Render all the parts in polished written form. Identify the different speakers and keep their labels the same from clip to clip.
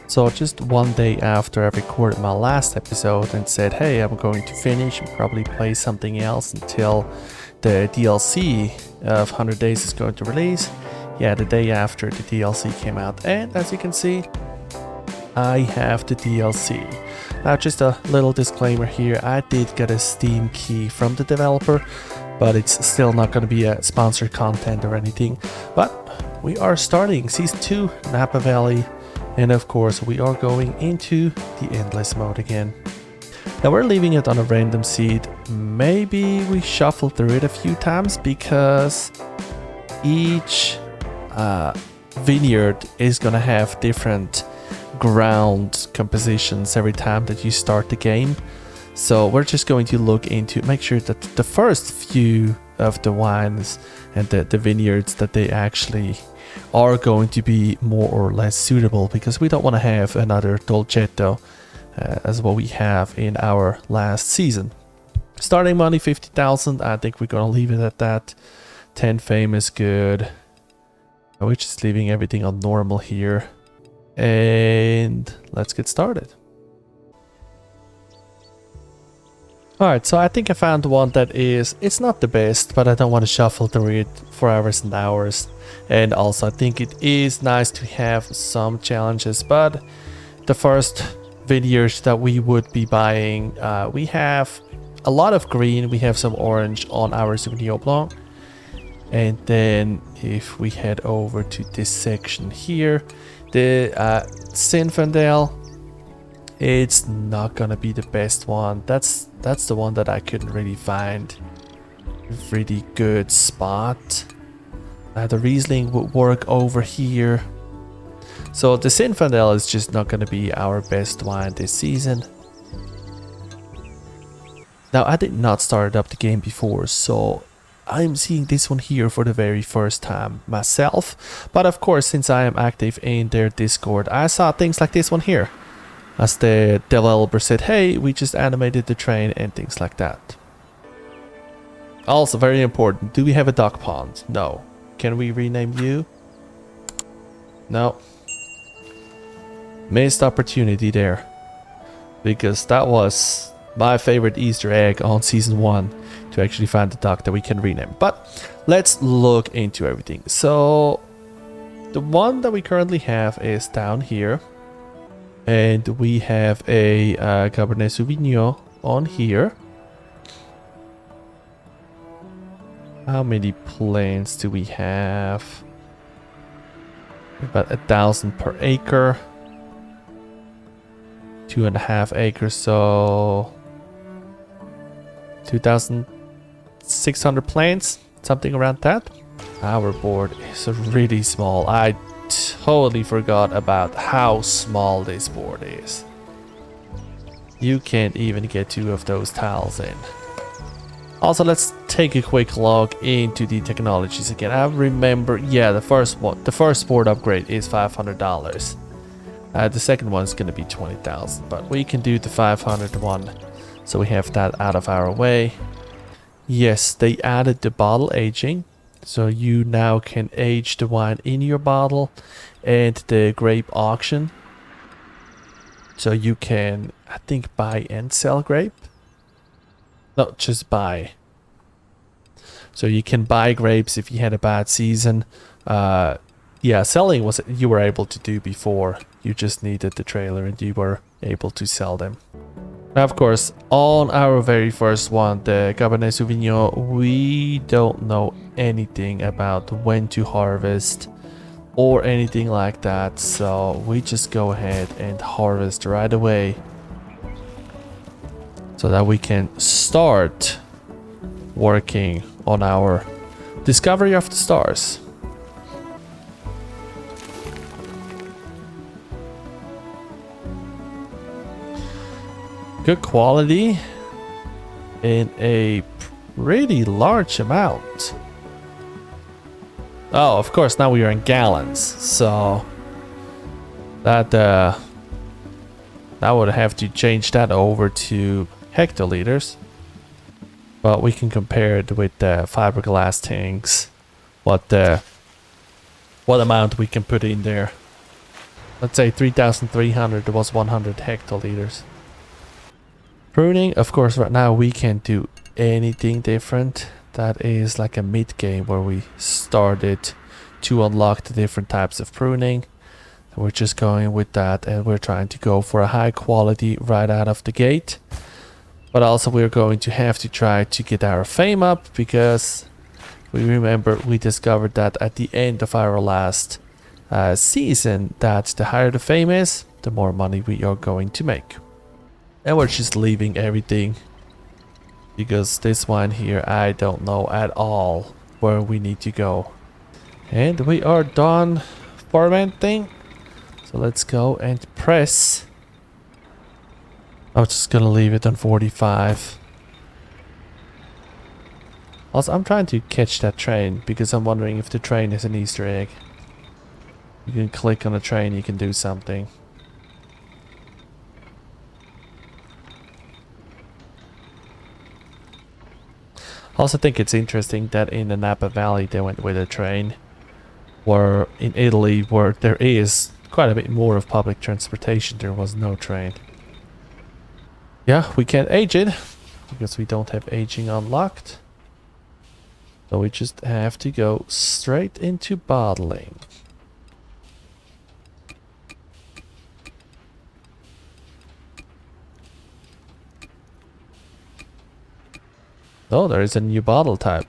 Speaker 1: So just one day after I recorded my last episode and said, hey, I'm going to finish and probably play something else until the DLC of 100 Days is going to release. Yeah, the day after the DLC came out, and as you can see, I have the DLC. Now just a little disclaimer here, I did get a Steam key from the developer, but it's still not going to be a sponsored content or anything. But we are starting Season 2, Napa Valley, and of course we are going into the Endless mode again. Now we're leaving it on a random seed. Maybe we shuffle through it a few times because each vineyard is gonna have different ground compositions every time that you start the game. So we're just going to look into, make sure that the first few of the wines and the vineyards that they actually are going to be more or less suitable, because we don't want to have another Dolcetto as what we have in our last season. Starting money 50,000, I think we're gonna leave it at that. 10 fame is good. We're just leaving everything on normal here, and let's get started. Alright, so I think I found one that it's not the best, but I don't want to shuffle through it for hours and hours. And also I think it is nice to have some challenges, but the first vineyards that we would be buying, we have a lot of green, we have some orange on our Sauvignon Blanc. And then if we head over to this section here, the Zinfandel, it's not gonna be the best one. That's the one that I couldn't really find a really good spot. The Riesling would work over here. So the Zinfandel is just not gonna be our best wine this season. Now I did not start up the game before, so I'm seeing this one here for the very first time myself. But of course, since I am active in their Discord, I saw things like this one here. As the developer said, hey, we just animated the train and things like that. Also very important, do we have a duck pond? No. Can we rename you? No. Missed opportunity there. Because that was my favorite Easter egg on Season 1. To actually find the duck that we can rename. But let's look into everything. So the one that we currently have is down here, and we have a Cabernet Sauvignon on here. How many plants do we have? About 1,000 per acre. 2.5 acres, so 2,600 plants, something around that. Our board is really small. I totally forgot about how small this board is. You can't even get 2 of those tiles in. Also, let's take a quick look into the technologies again. I remember, yeah, the first board upgrade is $500. The second one is going to be 20,000, but we can do the 500 one, so we have that out of our way. Yes, they added the bottle aging, so you now can age the wine in your bottle, and the grape auction. So you can, I think, buy and sell grape. No, just buy. So you can buy grapes if you had a bad season. Yeah, selling was you were able to do before. You just needed the trailer and you were able to sell them. Now, of course, on our very first one, the Cabernet Sauvignon, we don't know anything about when to harvest or anything like that. So we just go ahead and harvest right away so that we can start working on our discovery of the stars. Good quality in a pretty large amount. Oh, of course, now we are in gallons, so that would have to change that over to hectoliters. But we can compare it with the fiberglass tanks, what amount we can put in there. let's say 3,300 was 100 hectoliters. Pruning, of course, right now we can't do anything different. That is like a mid game where we started to unlock the different types of pruning. We're just going with that, and we're trying to go for a high quality right out of the gate. But also we're going to have to try to get our fame up, because we remember we discovered that at the end of our last season that the higher the fame is, the more money we are going to make. And we're just leaving everything, because this wine here, I don't know at all where we need to go. And we are done fermenting. So let's go and press. I'm just gonna leave it on 45. Also, I'm trying to catch that train because I'm wondering if the train is an Easter egg. You can click on a train, you can do something. I also think it's interesting that in the Napa Valley they went with a train, where in Italy, where there is quite a bit more of public transportation, there was no train. Yeah, we can't age it because we don't have aging unlocked. So we just have to go straight into bottling. Oh, there is a new bottle type.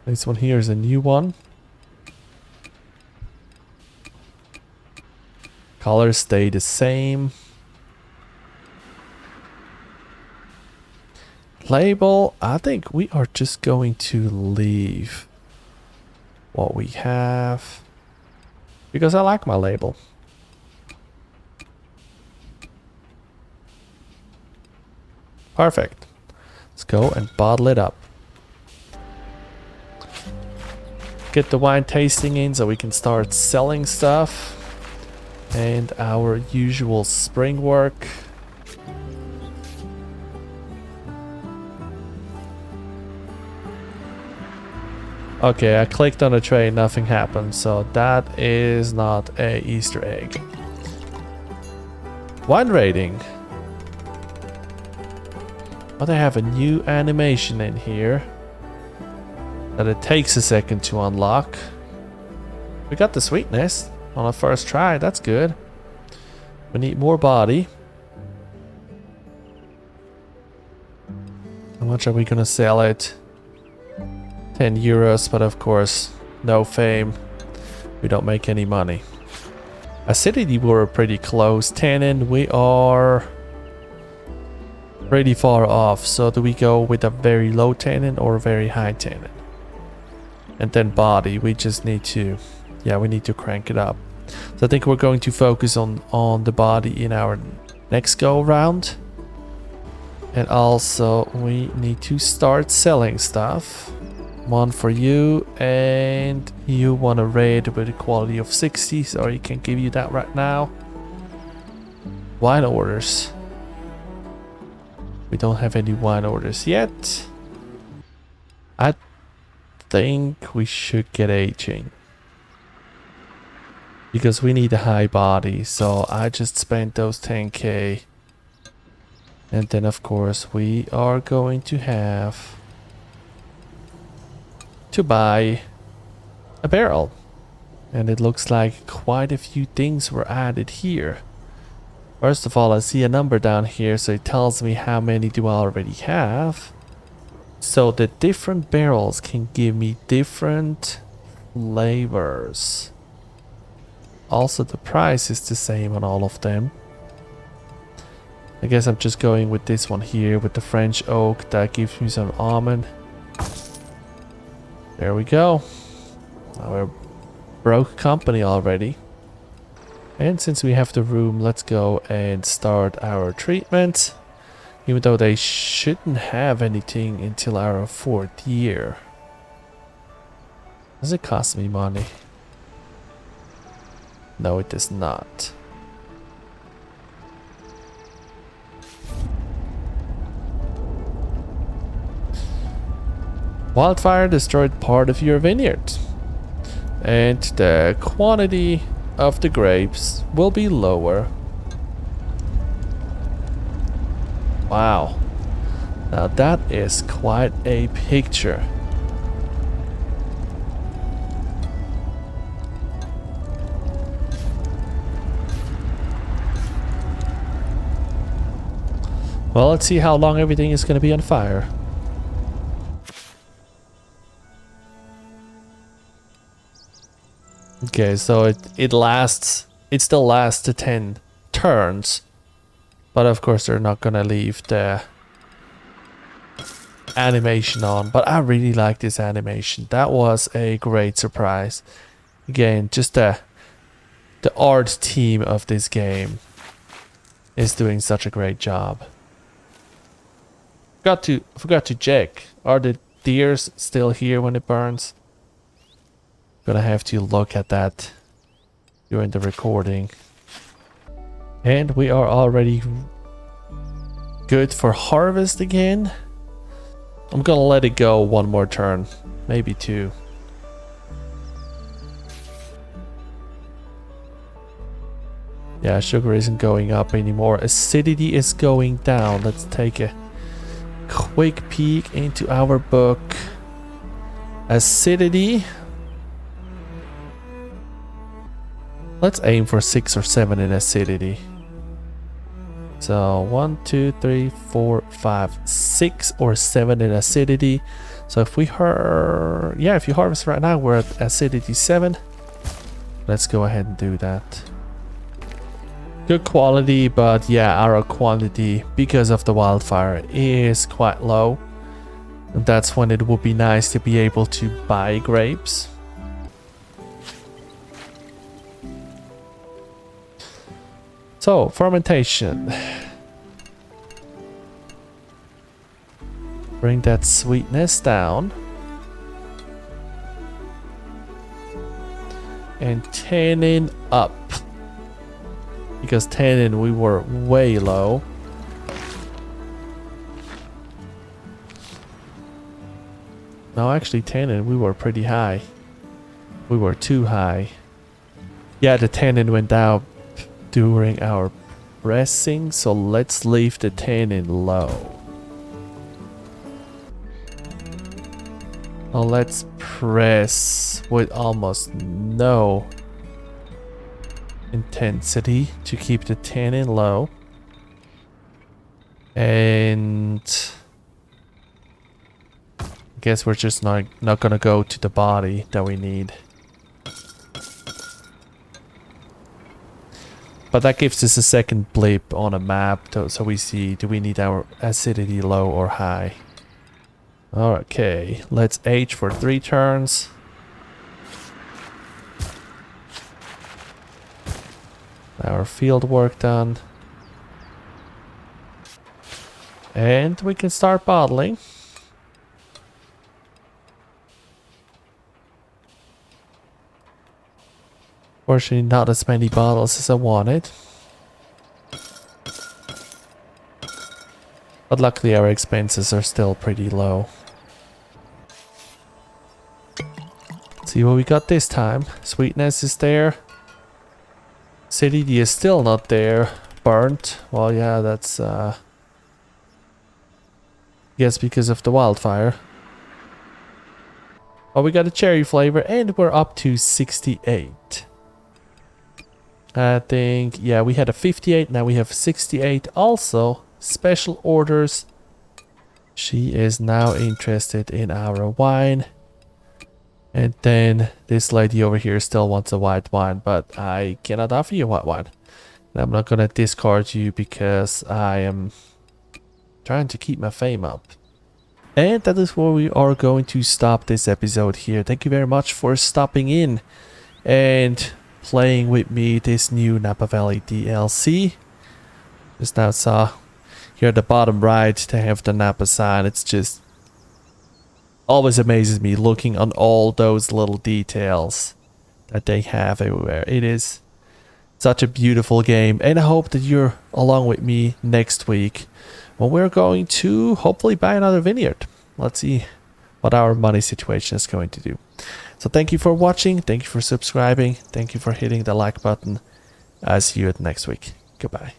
Speaker 1: This one here is a new one. Colors stay the same. Label, I think we are just going to leave what we have, because I like my label. Perfect. Let's go and bottle it up. Get the wine tasting in so we can start selling stuff. And our usual spring work. Okay, I clicked on a train, nothing happened, so that is not a Easter egg. Wine rating. But I have a new animation in here that it takes a second to unlock. We got the sweetness on a first try, that's good. We need more body. How much are we gonna sell it? 10 euros, but of course, no fame. We don't make any money. Acidity, we're pretty close. Tannin, we are pretty far off. So do we go with a very low tannin or a very high tannin? And then body, we just need to, yeah, we need to crank it up. So I think we're going to focus on the body in our next go round. And also we need to start selling stuff. One for you, and you want a raid with a quality of 60, so he can give you that right now. Wine orders. We don't have any wine orders yet. I think we should get aging, because we need a high body, so I just spent those 10k. And then of course we are going to have to buy a barrel, and it looks like quite a few things were added here. First of all, I see a number down here, so it tells me how many do I already have. So the different barrels can give me different flavors. Also, the price is the same on all of them. I guess I'm just going with this one here with the French oak. That gives me some almond. There we go. Now we're broke company already. And since we have the room, let's go and start our treatment. Even though they shouldn't have anything until our 4th year. Does it cost me money? No, it does not. Wildfire destroyed part of your vineyard. And the quantity of the grapes will be lower. Wow. Now that is quite a picture. Well, let's see how long everything is going to be on fire. Okay, so it still lasts to 10 turns. But of course they're not going to leave the animation on. But I really like this animation. That was a great surprise. Again, just the art team of this game is doing such a great job. Forgot to check. Are the deers still here when it burns? Gonna have to look at that during the recording. And we are already good for harvest again. I'm gonna let it go one more turn, maybe two. Yeah, sugar isn't going up anymore. Acidity is going down. Let's take a quick peek into our book. Acidity. Let's aim for 6 or 7 in acidity. So 1, 2, 3, 4, 5, 6 or 7 in acidity. So if we if you harvest right now, we're at acidity 7. Let's go ahead and do that. Good quality, but yeah, our quantity because of the wildfire is quite low. And that's when it would be nice to be able to buy grapes. So, fermentation. Bring that sweetness down. And tannin up. Because tannin we were way low. No, actually tannin we were pretty high. We were too high. Yeah, the tannin went down during our pressing, so let's leave the tannin low. Now let's press with almost no intensity to keep the tannin low. And I guess we're just not gonna go to the body that we need. But that gives us a second blip on a map, so we see, do we need our acidity low or high? Okay, let's age for 3 turns. Our field work done. And we can start bottling. Fortunately, not as many bottles as I wanted. But luckily our expenses are still pretty low. Let's see what we got this time. Sweetness is there. Acidity is still not there. Burnt. Well, yeah, that's yes, because of the wildfire. Oh, we got a cherry flavor and we're up to 68. I think, yeah, we had a 58, now we have 68. Also, special orders. She is now interested in our wine. And then this lady over here still wants a white wine, but I cannot offer you a white wine. And I'm not gonna discard you because I am trying to keep my fame up. And that is where we are going to stop this episode here. Thank you very much for stopping in and playing with me this new Napa Valley DLC. Just now saw here at the bottom right they have the Napa sign. It's just always amazes me looking on all those little details that they have everywhere. It is such a beautiful game, and I hope that you're along with me next week when we're going to hopefully buy another vineyard. Let's see what our money situation is going to do. So thank you for watching. Thank you for subscribing. Thank you for hitting the like button. I'll see you next week. Goodbye.